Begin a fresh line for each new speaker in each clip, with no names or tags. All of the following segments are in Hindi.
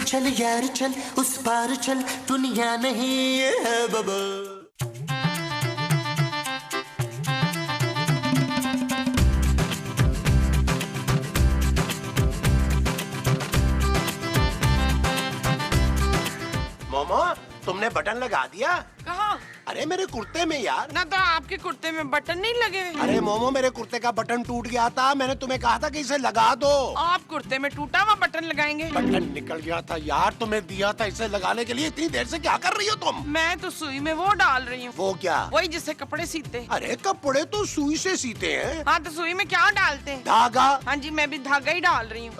चल यार चल, उस पार चल, दुनिया नहीं है बाबा।
मोमो, तुमने बटन लगा दिया?
कहाँ?
अरे मेरे कुर्ते में यार।
ना तो आपके कुर्ते में बटन नहीं लगे।
अरे मोमो, मेरे कुर्ते का बटन टूट गया था, मैंने तुम्हें कहा था कि इसे लगा दो।
आप कुर्ते में टूटा हुआ बटन लगाएंगे?
बटन निकल गया था यार, तुम्हें दिया था इसे लगाने के लिए। इतनी देर से क्या कर रही हो तुम?
मैं तो सुई में वो डाल रही हूँ।
वो क्या?
वही जिससे कपड़े सीते।
अरे कपड़े तो सुई से सीते हैं।
हाँ तो सुई में क्या डालते हैं?
धागा।
हाँ जी, मैं भी धागा ही डाल रही हूँ।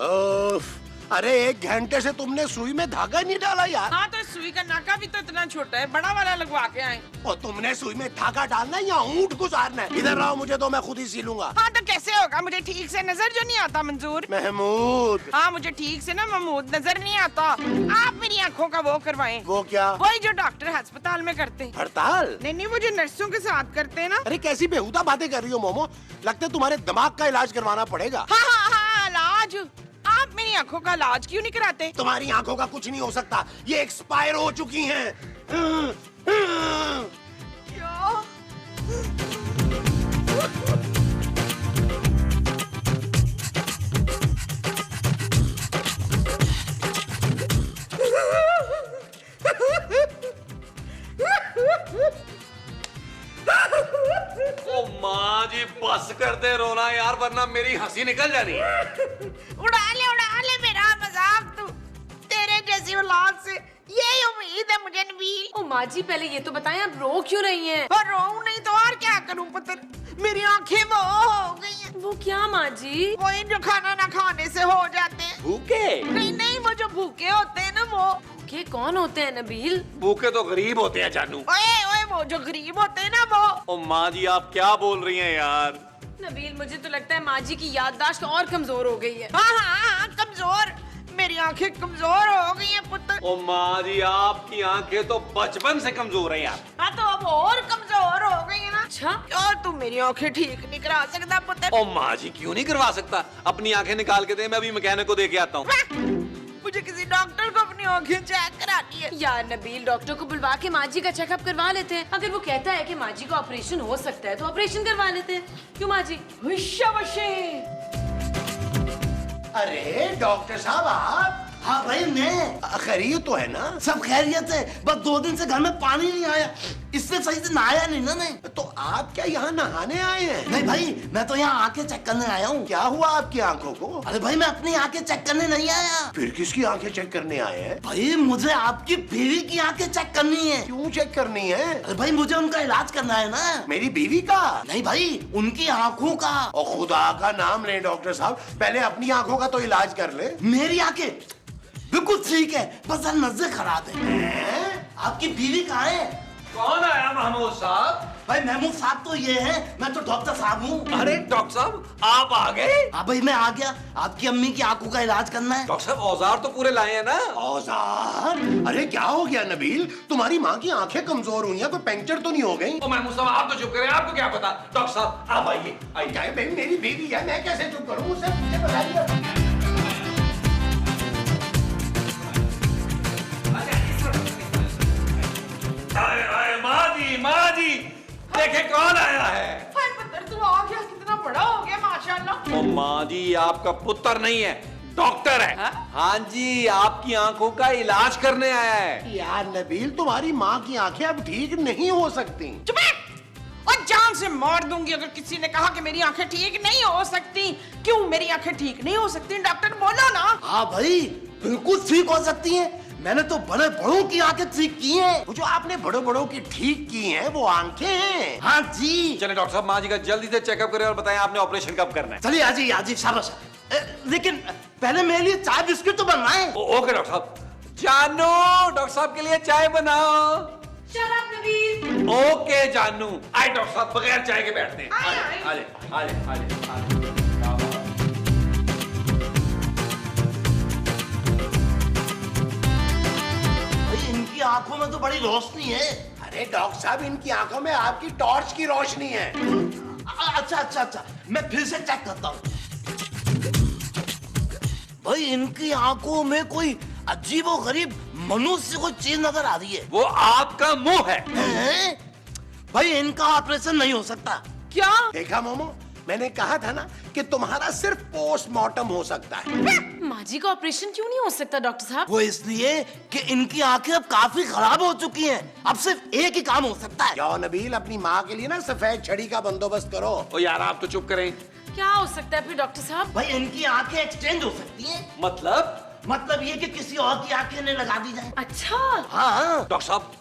अरे 1 घंटे से तुमने सुई में धागा नहीं डाला यार।
हाँ तो सुई का नाका भी तो इतना छोटा है, बड़ा वाला लगवा के आए।
और तुमने सुई में धागा डालना है या ऊँट गुजारना है? इधर आओ, मुझे तो मैं खुद ही सीलूंगा।
हाँ तो कैसे होगा? मुझे ठीक से नजर जो नहीं आता मंजूर।
महमूद।
हाँ मुझे ठीक से ना महमूद नजर नहीं आता। आप मेरी आँखों का वो करवाएं।
वो क्या?
वही जो डॉक्टर अस्पताल में करते हैं।
हड़ताल?
नहीं, वो जो नर्सों के साथ करते हैं ना।
अरे कैसी बेहुदा बातें कर रही हो मोमो, लगता है तुम्हारे दिमाग का इलाज करवाना पड़ेगा।
हाँ, इलाज। आप मेरी आंखों का इलाज क्यों नहीं कराते?
तुम्हारी आंखों का कुछ नहीं हो सकता, ये एक्सपायर हो चुकी हैं।
क्या?
ओ माँ जी, बस कर दे रोना यार, वरना मेरी हंसी निकल जानी है।
उड़ा ले मेरा मजाक तू। तेरे जैसी औलाद से यही उम्मीद है मुझे नबील।
ओ माँ जी, पहले ये तो बताएं आप रो क्यों रही हैं?
और रोऊं नहीं तो और क्या करूं पुत्र? मेरी आंखें वो हो गई हैं।
वो क्या माँ जी?
वही जो खाना ना खाने से हो जाते हैं।
भूखे?
नहीं, वो जो भूखे होते हैं ना वो।
भूखे कौन होते हैं नबील?
भूखे तो गरीब होते हैं जानू।
ओए वो जो गरीब होते हैं ना वो।
ओ माँ जी, आप क्या बोल रही हैं यार?
नबील, मुझे तो लगता है माँ जी की याददाश्त और कमजोर हो गई है।
हाँ, कमजोर। मेरी आंखें कमजोर हो गई हैं पुत्र।
ओ माँ जी, आपकी आंखें तो बचपन से कमजोर हैं यार।
हाँ तो अब और कमजोर हो गई है ना।
अच्छा?
और तू मेरी आंखें ठीक नहीं करा सकता पुत्र?
ओ माँ जी, क्यों नहीं करवा सकता? अपनी आंखें निकाल के दे, मैं अभी मैकेनिक को दे के आता हूँ।
मुझे किसी डॉक्टर को अपनी आंखें चेक करानी है।
यार नबील, डॉक्टर को बुलवा के माँ जी का चेकअप करवा लेते हैं। अगर वो कहता है कि माँ जी को ऑपरेशन हो सकता है तो ऑपरेशन करवा लेते हैं। क्यों माँ जी?
अरे डॉक्टर साहब आप?
हाँ भाई मैं।
खैरियत तो है ना?
सब खैरियत है, बस 2 दिन से घर में पानी नहीं आया, इससे सही से नहाया नहीं ना मैं।
तो आप क्या यहाँ नहाने आए हैं?
नहीं भाई, मैं तो यहाँ आंखें चेक करने आया हूँ।
क्या हुआ आपकी आंखों को?
अरे भाई, मैं अपनी आंखें चेक करने नहीं आया।
फिर किसकी आंखें चेक करने आए हैं?
भाई मुझे आपकी बीवी की आंखें चेक करनी है।
क्यों चेक करनी है?
अरे भाई, मुझे उनका इलाज करना है ना।
मेरी बीवी का?
नहीं भाई, उनकी आंखों का।
और खुदा का नाम लें डॉक्टर साहब, पहले अपनी आंखों का तो इलाज कर ले।
मेरी आंखें बिल्कुल ठीक है, बस नजर खराब है। आपकी बीवी कहाँ है?
कौन आया महमूद साहब?
भाई महमूद साहब तो ये है, मैं तो डॉक्टर साहब हूँ।
अरे डॉक्टर साहब, आप आ गए?
हाँ भाई, मैं आ गया। आपकी अम्मी की आंखों का इलाज करना है।
डॉक्टर साहब, औजार तो पूरे लाए हैं ना?
औजार? अरे क्या हो गया नबील, तुम्हारी माँ की आंखें कमजोर हुई हैं, कोई पंक्चर तो नहीं हो गई?
ओ महमूद साहब, आप तो चुप करें, आपको क्या पता? डॉक्टर साहब आप आइए।
क्या है भाई, मेरी बीवी है, मैं कैसे चुप करूँ? मुझसे बताइए।
माँ जी, देखे कौन आया है?
हाय पुत्र, तू आ गया, कितना बड़ा हो गया माशाल्लाह।
ओ माँ जी, आपका पुत्र नहीं है, डॉक्टर है।
हाँ?
हाँ जी, आपकी आंखों का इलाज करने आया है।
यार नबील, तुम्हारी माँ की आंखें अब ठीक नहीं हो सकती।
चुप है! और जान से मार दूंगी अगर किसी ने कहा कि मेरी आंखें ठीक नहीं हो सकती। क्यों मेरी आंखें ठीक नहीं हो सकती? डॉक्टर बोलो ना।
हाँ भाई, बिल्कुल ठीक हो सकती हैं। मैंने तो बड़े बड़ों की आंखें ठीक की हैं।
वो जो आपने बड़ों बड़ों की ठीक की हैं, वो आंखें हैं।
हाँ जी।
चले डॉक्टर साहब, माँ जी का जल्दी से चेकअप करें और बताएं आपने ऑपरेशन कब करना है।
चलिए आजी शाबाश। लेकिन पहले मेरे लिए चाय बिस्किट तो बनवाएं।
ओके डॉक्टर साहब। जानू, डॉक्टर साहब के लिए चाय बनाओ।
शराब नबील।
ओके जानू। आए डॉक्टर साहब, बगैर चाय के बैठते हैं।
आए।
आले।
इनकी आंखों में तो बड़ी रोशनी है।
अरे डॉक्टर साहब, इनकी आंखों में आपकी टॉर्च की रोशनी है।
अच्छा, मैं फिर से चेक करता हूँ। भाई इनकी आंखों में कोई अजीबोगरीब मनुष्य को चीज नजर आ रही है।
वो आपका मुंह है।
हैं? भाई इनका ऑपरेशन नहीं हो सकता।
क्या?
देखा मोमो, मैंने कहा था ना कि तुम्हारा सिर्फ पोस्टमार्टम हो सकता है।
माँ जी का ऑपरेशन क्यों नहीं हो सकता डॉक्टर साहब?
वो इसलिए कि इनकी आंखें अब काफी खराब हो चुकी हैं। अब सिर्फ एक ही काम हो सकता है।
जाओ नबील, अपनी माँ के लिए ना सफेद छड़ी का बंदोबस्त करो।
ओ यार आप तो चुप करें।
क्या हो सकता है फिर डॉक्टर साहब?
भाई इनकी आंखें एक्सचेंज हो सकती हैं। मतलब ये कि किसी और की आंखें ने लगा दी जाए।
अच्छा,
हाँ
डॉक्टर साहब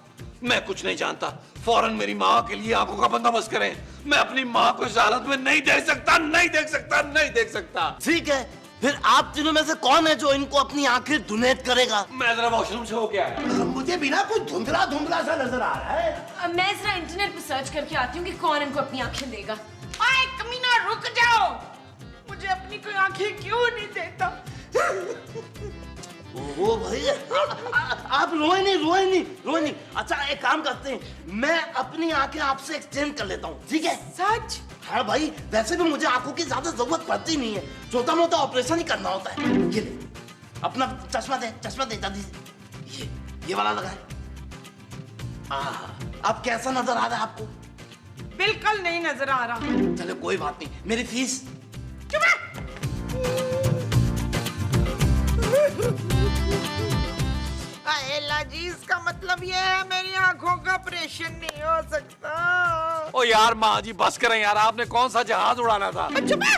मैं कुछ नहीं जानता, फौरन मेरी माँ के लिए आंखों का बंदोबस्त करें। मैं अपनी माँ को इस हालत में नहीं देख सकता, नहीं देख सकता, नहीं देख सकता।
ठीक है, फिर आप तीनों में से कौन है जो इनको अपनी आंखें डोनेट करेगा?
मैं जरा वॉशरूम से होके आया।
मुझे भी ना कुछ धुंधला धुंधला सा नजर आ रहा है।
मैं जरा इंटरनेट पे सर्च करके आती हूँ कि कौन इनको अपनी आंखें देगा।
ओए कमीना रुक जाओ, मुझे अपनी कोई आंखें क्यों नहीं देता?
ओ भाई आप रोए नहीं। अच्छा एक काम करते हैं, मैं अपनी आंखें आपसे एक्सचेंज कर लेता हूँ, ठीक है?
सच?
हाँ भाई, वैसे भी मुझे आंखों की ज्यादा जरूरत पड़ती नहीं है, छोटा मोटा ऑपरेशन ही करना होता है। ये ले, अपना चश्मा दे जल्दी से। ये वाला लगाए। अब कैसा नजर आ रहा है आपको?
बिल्कुल नहीं नजर आ रहा।
चलो कोई बात नहीं, मेरी फीस।
चुप रह। जी इसका मतलब ये है मेरी आंखों का ऑपरेशन नहीं हो सकता।
ओ यार माँ जी बस करें यार, आपने कौन सा जहाज उड़ाना था?
चुप है।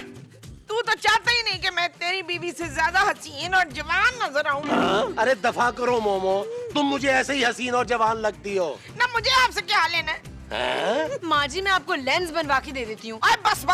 तू तो चाहता ही नहीं कि मैं तेरी बीवी से ज्यादा हसीन और जवान नजर आऊं।
अरे दफा करो मोमो, तुम मुझे ऐसे ही हसीन और जवान लगती हो
ना। मुझे आपसे क्या लेना है?
माँ जी मैं आपको लेंस बनवा के दे देती हूँ।
बस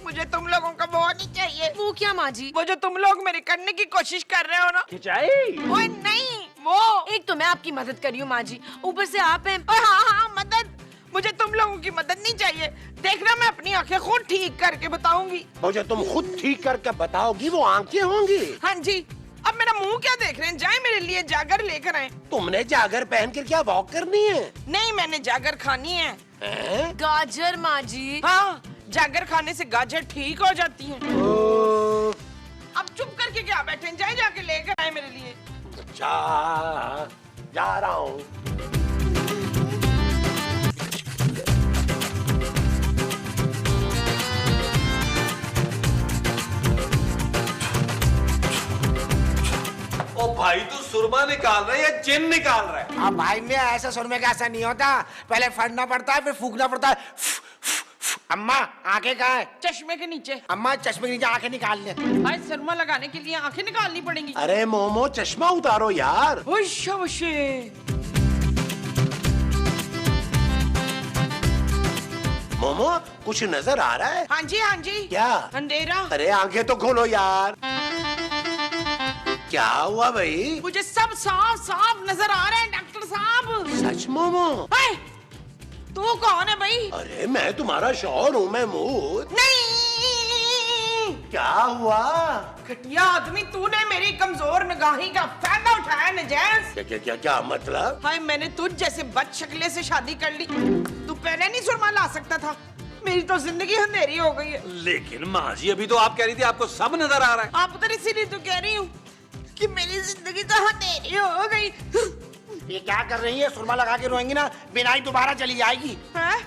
मुझे तुम लोगों का वो नहीं चाहिए।
वो क्या माँ जी?
वो जो तुम लोग मेरे करने की कोशिश कर रहे हो ना।
खिंचाई?
ओए नहीं, वो
एक तो मैं आपकी मदद कर रही हूँ माँ जी, ऊपर से आप हैं।
हाँ मदद। मुझे तुम लोगों की मदद नहीं चाहिए। देखना मैं अपनी आंखें खुद ठीक करके बताऊंगी।
मुझे तुम खुद ठीक करके बताओगी वो आंखें होंगी?
हाँ जी। अब मेरा मुंह क्या देख रहे हैं? जाए मेरे लिए जागर लेकर आए।
तुमने जागर पहन कर क्या वॉक करनी है?
नहीं, मैंने जागर खानी है।
गाजर माँ जी।
हाँ, जागर खाने से गाजर ठीक हो जाती है। अब चुप करके क्या बैठे? जाए जाके लेकर आए मेरे लिए।
जा रहा हूँ।
ओ भाई तू सुरमा निकाल रहा है या जिन निकाल रहा है?
अब भाई में ऐसा सुरमे का ऐसा नहीं होता, पहले फटना पड़ता है फिर फूकना पड़ता है। अम्मा आंखें कहाँ है?
चश्मे के नीचे।
अम्मा चश्मे के नीचे आंखें निकाल ले।
भाई सुरमा लगाने के लिए आंखें निकालनी पड़ेंगी।
अरे मोमो चश्मा उतारो यार। मोमो कुछ नजर आ रहा है?
हाँ जी।
क्या?
अंधेरा।
अरे आंखें तो खोलो यार। क्या हुआ भाई?
मुझे सब साफ नजर आ रहा है डॉक्टर साहब।
सच मोमो?
तू कौन है भाई?
अरे मैं तुम्हारा शौहर हूँ महमूद।
नहीं।
क्या हुआ?
घटिया आदमी, तूने मेरी कमजोर निगाही का फायदा उठाया नजायज।
क्या क्या क्या क्या मतलब?
हाय, मैंने तुझ जैसे बद शक्ले से शादी कर ली। तू पहले नहीं सुरमा ला सकता था। मेरी तो जिंदगी अंधेरी हो गई है।
लेकिन माँ जी अभी तो आप कह रही थी आपको सब नजर आ रहा है।
आप उधर इसीलिए तो कह रही हूँ कि मेरी जिंदगी तो अंधेरी हो गई।
ये क्या कर रही है? सुरमा लगा के रोएंगी ना, बिनाई दोबारा चली जाएगी।
हाँ?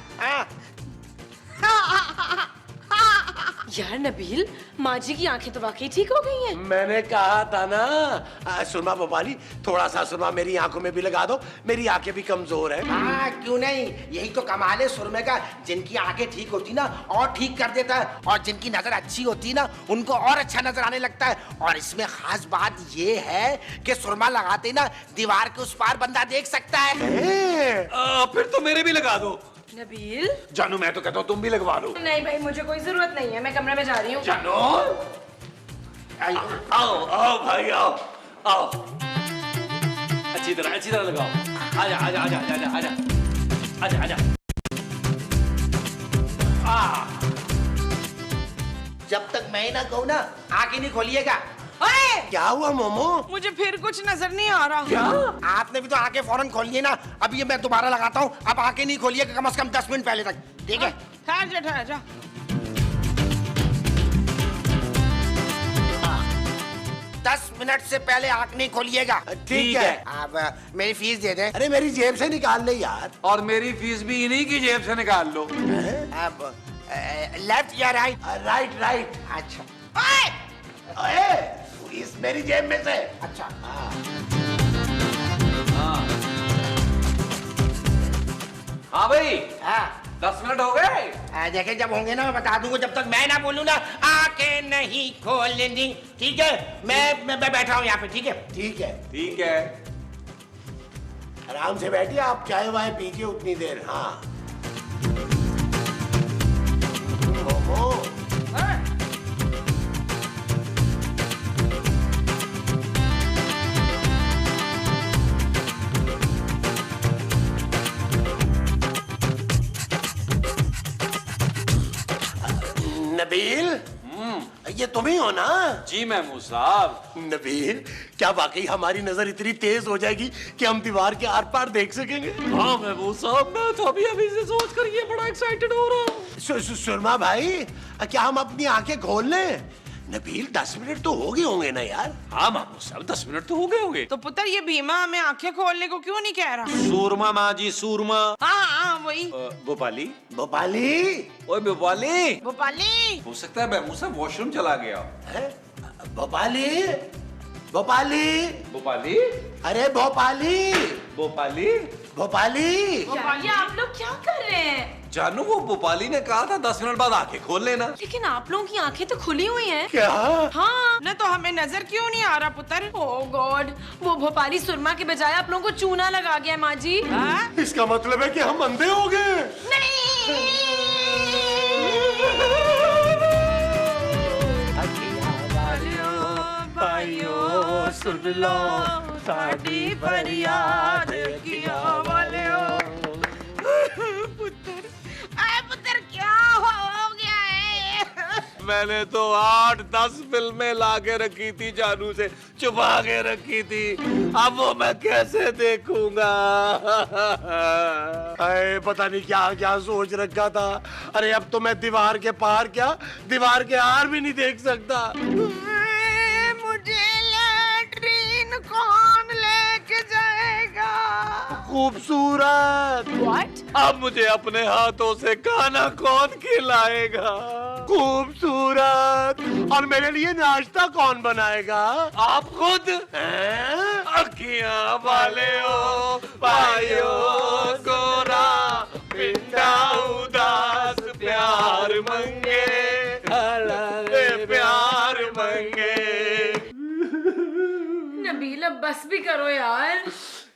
यार नबील, माँ जी की आंखें तो वाकई ठीक हो गई हैं।
मैंने कहा था ना सुरमा बवाली, थोड़ा सा सुरमा मेरी आंखों में भी लगा दो, मेरी आंखें भी कमजोर है।
हाँ क्यों नहीं, यही तो कमाल है सुरमे का। जिनकी आंखें ठीक होती ना और ठीक कर देता है, और जिनकी नजर अच्छी होती ना उनको और अच्छा नजर आने लगता है। और इसमें खास बात ये है कि सुरमा लगाते ना दीवार के उस पार बंदा देख सकता है।
फिर तो मेरे भी लगा दो।
नबील,
जानू मैं तो कहता हूँ तुम भी लगवा लो।
नहीं भाई मुझे कोई जरूरत नहीं है, मैं कमरे में जा रही हूँ।
जानू आओ भाई आओ। अच्छी तरह लगाओ। आजा।
जब तक मैं ना कहूँ ना आंखें नहीं खोलिएगा।
क्या हुआ मोमो?
मुझे फिर कुछ नजर नहीं आ रहा।
क्या?
आपने भी तो आंखें फौरन खोलिए ना। अब ये मैं दोबारा लगाता हूँ, अब आंखें नहीं खोलिएगा कम से कम 10 मिनट पहले तक, ठीक है?
ठहर जा।
10 मिनट से पहले आंख नहीं खोलिएगा।
ठीक है।
अब मेरी फीस दे दें।
अरे मेरी जेब से निकाल ले यार।
और मेरी फीस भी इन्हीं की जेब से निकाल लो।
अब लेफ्ट या राइट?
Right right.
अच्छा
इस मेरी जेब में से।
अच्छा।
हाँ भाई,
हाँ
10 मिनट हो गए।
देखे जब होंगे ना मैं बता दूंगा, जब तक मैं ना बोलूं ना आंखें नहीं खोलनी। ठीक है, मैं बैठा हूँ यहाँ पे। ठीक है।
ठीक है,
ठीक है।
आराम से बैठिए, आप चाय वाय पीजिए उतनी देर। हाँ मोमो। नबील, ये तुम ही हो ना?
जी महमूद साहब।
नबील, क्या वाकई हमारी नजर इतनी तेज हो जाएगी कि हम दीवार के आर पार देख सकेंगे?
हाँ महमूद साहब, मैं तो अभी से सोच कर ये बड़ा एक्साइटेड हो रहा हूँ।
सुरमा भाई, क्या हम अपनी आंखें खोल लें? नबील 10 मिनट तो हो गए होंगे ना यार?
हाँ महमूद साहब, 10 मिनट तो हो गए होंगे।
तो पुत्र ये भीमा हमें आंखें खोलने को क्यों नहीं कह रहा?
सूरमा माँ जी, सूरमा।
हाँ वही।
भोपाली।
भोपाली।
ओए भोपाली।
भोपाली।
हो सकता है महमूद साहब वॉशरूम चला गया।
है? भोपाली, भोपाली,
भोपाली।
अरे भोपाली,
भोपाली।
भोपाली।
ये आप लोग क्या कर रहे हैं?
जानू, वो भोपाली ने कहा था 10 मिनट बाद आंखें खोल लेना।
लेकिन आप लोगों की आंखें तो खुली हुई हैं।
क्या?
हाँ।
न तो हमें नजर क्यों नहीं आ रहा पुत्र?
ओह गॉड, वो भोपाली सुरमा के बजाय आप लोगों को चूना लगा गया है माँ जी।
हाँ?
इसका मतलब है कि हम अंधे हो गए।
भाइयों सुन लो साडी फरियाद किया वालियो। पुत्र क्या हो गया है?
मैंने तो 8-10 फिल्में लाके रखी थी, जानू से छुपा के रखी थी। अब वो मैं कैसे देखूंगा?
अरे पता नहीं क्या क्या सोच रखा था। अरे अब तो मैं दीवार के पार क्या, दीवार के आर भी नहीं देख सकता।
मुझे लैट्रिन कौन लेके जाएगा?
खूबसूरत।
What?
अब मुझे अपने हाथों से खाना कौन खिलाएगा?
खूबसूरत। और मेरे लिए नाश्ता कौन बनाएगा?
आप खुद। अखियां वाले हो भाइयों, गोरा पिंडा उदास प्यार मंगे, प्यार मंगे।
नबील अब बस भी करो यार।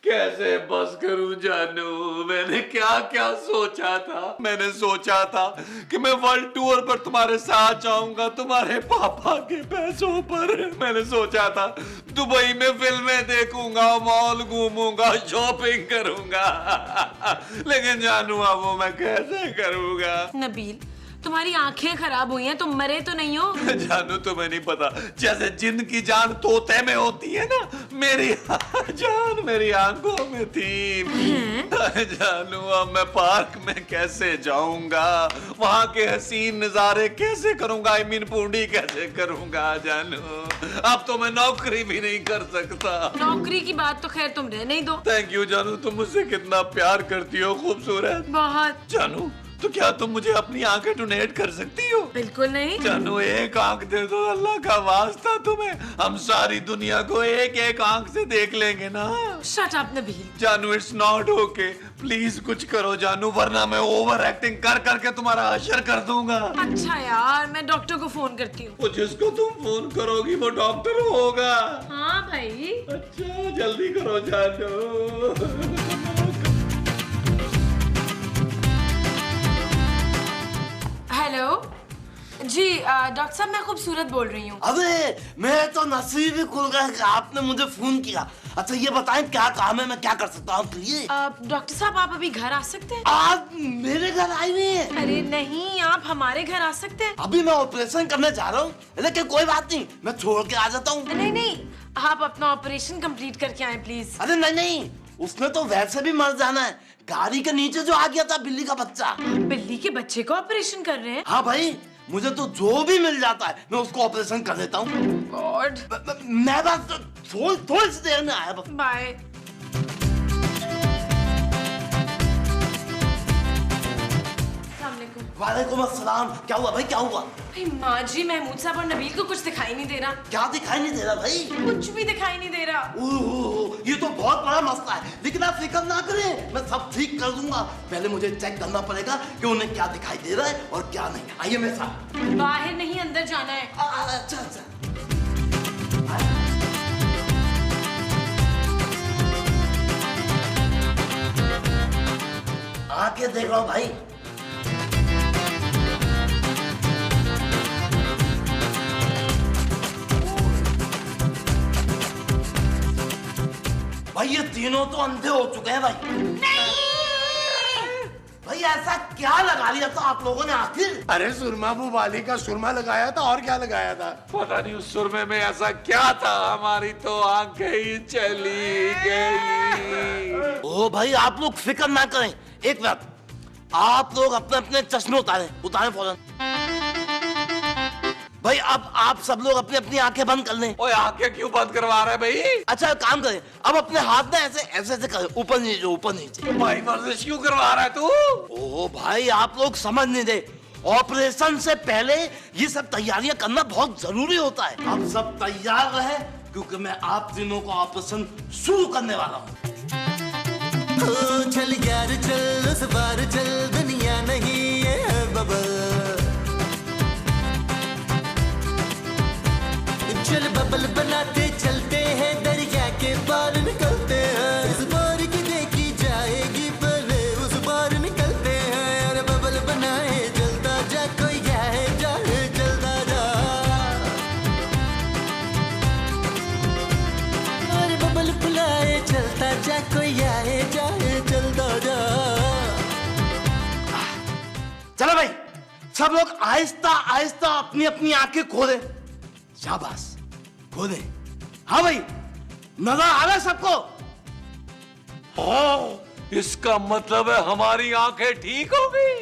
कैसे बस करूं जानू? मैंने क्या क्या सोचा था। मैंने सोचा था कि मैं वर्ल्ड टूर पर तुम्हारे साथ जाऊंगा, तुम्हारे पापा के पैसों पर। मैंने सोचा था दुबई में फिल्में देखूंगा, मॉल घूमूंगा, शॉपिंग करूंगा। लेकिन जानू अब वो मैं कैसे करूंगा?
नबील, तुम्हारी आंखें खराब हुई हैं, तुम मरे तो नहीं हो?
जानू तुम्हें नहीं पता, जैसे जिन की जान तोते में होती है ना, मेरी जान मेरी आंखों में थी। जानू अब मैं पार्क में कैसे जाऊंगा? वहां के हसीन नजारे कैसे करूंगा? आई मीन पूंडी कैसे करूंगा? जानू अब तो मैं नौकरी भी नहीं कर सकता।
नौकरी की बात तो खैर तुम रहने ही दो।
थैंक यू जानू, तुम मुझसे कितना प्यार करती हो, खूबसूरत।
बहुत।
जानू तो क्या तुम मुझे अपनी आंखें डोनेट कर सकती हो?
बिल्कुल नहीं।
जानू एक आंख दे दो, अल्लाह का वास्ता तुम्हें। हम सारी दुनिया को एक एक आंख से देख लेंगे ना।
Shut up Nabeel.
जानू इट्स नॉट ओके, प्लीज कुछ करो जानू, वरना मैं ओवर एक्टिंग कर करके तुम्हारा हशर कर दूंगा।
अच्छा यार, मैं डॉक्टर को फोन करती हूँ।
वो जिसको तुम फोन करोगी वो डॉक्टर होगा।
हाँ भाई।
अच्छा जल्दी करो जानू।
हेलो जी, डॉक्टर साहब मैं खूबसूरत बोल रही हूँ।
अबे मैं तो नसीब ही खुल गया कि आपने मुझे फोन किया। अच्छा ये बताएं क्या काम है, मैं क्या कर सकता हूँ आपके लिए?
डॉक्टर साहब आप अभी घर आ सकते हैं?
आप मेरे घर आई हुई हैं?
अरे नहीं, आप हमारे घर आ सकते हैं।
अभी मैं ऑपरेशन करने जा रहा हूँ, लेकिन कोई बात नहीं, मैं छोड़ के आ जाता हूँ।
नहीं नहीं, आप अपना ऑपरेशन कंप्लीट करके आए प्लीज।
अरे नहीं नहीं, उसने तो वैसे भी मर जाना है। गाड़ी के नीचे जो आ गया था बिल्ली का बच्चा।
बिल्ली के बच्चे को ऑपरेशन कर रहे हैं?
हाँ भाई, मुझे तो जो भी मिल जाता है मैं उसको ऑपरेशन कर देता हूँ।
गॉड।
मैं बस थोड़ी सी देर में आया बस।
बाय।
वालेकुम अस्सलाम। क्या हुआ भाई, क्या हुआ?
भाई माँ जी, महमूद साहब और नबील को कुछ दिखाई नहीं दे रहा।
क्या दिखाई नहीं दे रहा भाई?
कुछ भी दिखाई नहीं दे रहा।
ये तो बहुत बड़ा मसला है, लेकिन आप फिक्र ना करें, मैं सब ठीक कर दूंगा। पहले मुझे चेक करना पड़ेगा कि उन्हें क्या दिखाई दे रहा है और क्या नहीं। आइए मेरे साथ।
बाहर नहीं, अंदर जाना है।
अच्छा अच्छा। आके देख रहा हूँ भाई। भाई ये तीनों तो अंधे हो चुके हैं भाई। भाई ऐसा क्या लगा लिया था आप लोगों ने आखिर?
अरे सुरमा बुबाली का सुरमा लगाया था, और क्या लगाया था?
पता नहीं उस सुरमे में ऐसा क्या था, हमारी तो आंखें ही चली गई।
ओ भाई आप लोग फिक्र ना करें। एक मिनट, आप लोग अपने अपने चश्मे उतारें फौरन। भाई अब आप सब लोग अपनी अपनी आंखें बंद कर लें।
ओए आंखें क्यों बंद करवा रहा है भाई?
अच्छा काम करें, अब अपने हाथ ना ऐसे ऐसे ऐसे करें, ऊपर नीचे ऊपर नीचे।
भाई वर्जिश क्यों करवा रहा है तू?
ओ भाई आप लोग समझ नहीं दे, ऑपरेशन से पहले ये सब तैयारियां करना बहुत जरूरी होता है। आप सब तैयार रहे, क्योंकि मैं आप तीनों को ऑपरेशन शुरू करने वाला हूँ।
चल यार चल, उस बार चल, दुनिया नहीं है बबल। चल बबल बनाते चलते हैं, दरिया के पार निकलते हैं। इस बार की देखी जाएगी, पहले उस बार निकलते हैं। अरे बबल बनाए चलता जा, कोई आए जाए चलता जा। अरे बबल बुलाए चलता जा, कोई आए जाए चलता जा।
चलो भाई सब लोग आहिस्ता आहिस्ता अपनी अपनी आंखें खोलें। शाबाश खोलें। हाँ भाई नजर आ रहा है सबको?
हाँ, इसका मतलब है हमारी आंखें ठीक हो गई।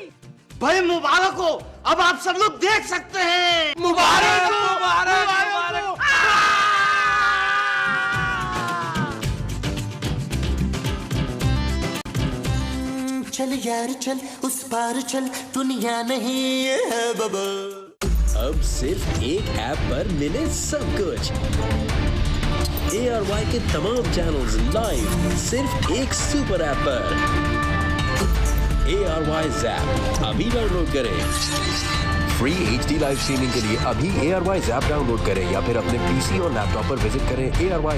भाई मुबारक हो, अब आप सब लोग देख सकते हैं।
मुबारक हो, मुबारक हो।
चल यार चल, उस पार चल, दुनिया नहीं है बबल।
अब सिर्फ एक ऐप पर मिले सब कुछ। ARY के तमाम चैनल्स लाइव सिर्फ एक सुपर ऐप पर। ARY Zap अभी डाउनलोड करें।
फ्री HD लाइव स्ट्रीमिंग के लिए अभी ARY Zap डाउनलोड करें या फिर अपने PC और लैपटॉप पर विजिट करें ARY